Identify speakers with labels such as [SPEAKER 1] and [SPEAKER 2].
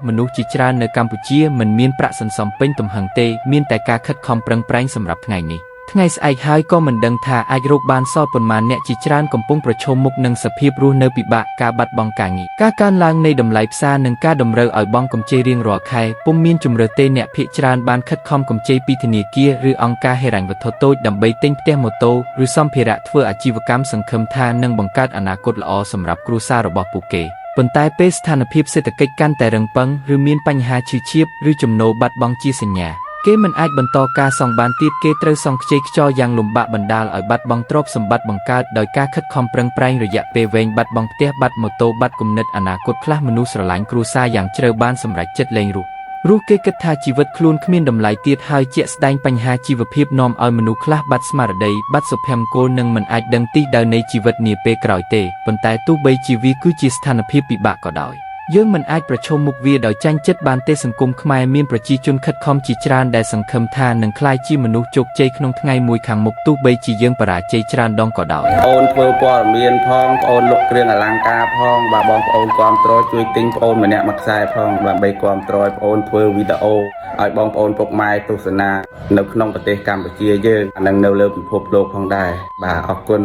[SPEAKER 1] មនុស្សជាច្រើននៅកម្ពុជាមិនមានប្រាក់សន្សំពេញទំហឹងទេមានតែការខិតខំប្រឹងប្រែងសម្រាប់ថ្ងៃនេះថ្ងៃស្អែកហើយក៏មិនដឹងថាអាចរកបានសល់ប៉ុន្មានអ្នកជាច្រើនកំពុងប្រឈមមុខនឹងសភាពរស់នៅពិបាកការបាត់បង់ការងារការកើនឡើងនៃតម្លៃផ្សារនិងការតម្រូវឲ្យបង់កម្ចីរៀងរាល់ខែពុំមានជម្រើសទេអ្នកភាគច្រើនបានខិតខំកម្ចីពីធនាគារឬអង្គការហិរញ្ញវត្ថុតូចដើម្បីទិញផ្ទះម៉ូតូឬសម្ភារៈធ្វើអាជីវកម្មសង្ឃឹមថានឹងបង្កើតអនាគតល្អសម្រាប់គ្រួសាររបស់ពួកគេប៉ុន្តែពេលស្ថានភាពសេដ្ឋកិច្ចកាន់តែរឹងប៉ឹងឬមានបញ្ហាឈឺចាប់ឬចំណូលបាត់បង់ជាសញ្ញាគេមិនអាចបន្តការសងបានទៀតគេត្រូវសងខ្ចីខ្ចរយ៉ាងលំបាកបណ្ដាលឲ្យបាត់បង់ទ្រព្យសម្បត្តិបង្កើតដោយការខិតខំប្រឹងប្រែងរយៈពេលវែងបាត់បង់ផ្ទះបាត់ម៉ូតូបាត់គំនិតអនាគតខ្លះមនុស្សស្រឡាញ់គ្រួសារយ៉ាងជ្រៅបានសម្រេចចិត្តលែងរស់គេគិតថាជីវិតខ្លួនគ្មានតម្លៃទៀតហើយជាក់ស្ដែងបញ្ហាជីវភាពនាំឲ្យមនុស្សខ្លះបាត់ស្មារតីបាត់សុភមង្គលនិងមិនអាចដឹងទិសដៅនៃជីវិតនាពេលក្រោយទេប៉ុន្តែទោះបីជាវាគឺជាស្ថានភាពពិបាកក៏ដោយយើងមិនអាចប្រឈមមុខវាដោយចាញ់ចិត្តបានទេសង្គមខ្មែរមានប្រជាជនខិតខំជាច្រើនដែលសង្ឃឹមថានឹងក្លាយជាមនុស្សជោគជ័យក្នុងថ្ងៃមួយខាងមុខទោះបីជាយើងបរាជ័យច្រើនដងក៏ដោយ
[SPEAKER 2] អូនធ្វើព័ត៌មានផងអូនលក់គ្រឿងអលង្ការផងបាទបងប្អូនគ្រប់គ្រងជួយទិញប្អូនម្នាក់មួយខ្សែផងដើម្បីគ្រប់គ្រងប្អូនធ្វើវីដេអូឲ្យបងប្អូនពុកម៉ែទស្សនានៅក្នុងប្រទេសកម្ពុជាយើងនិងនៅលើពិភពលោកផងដែរបាទអរគុណ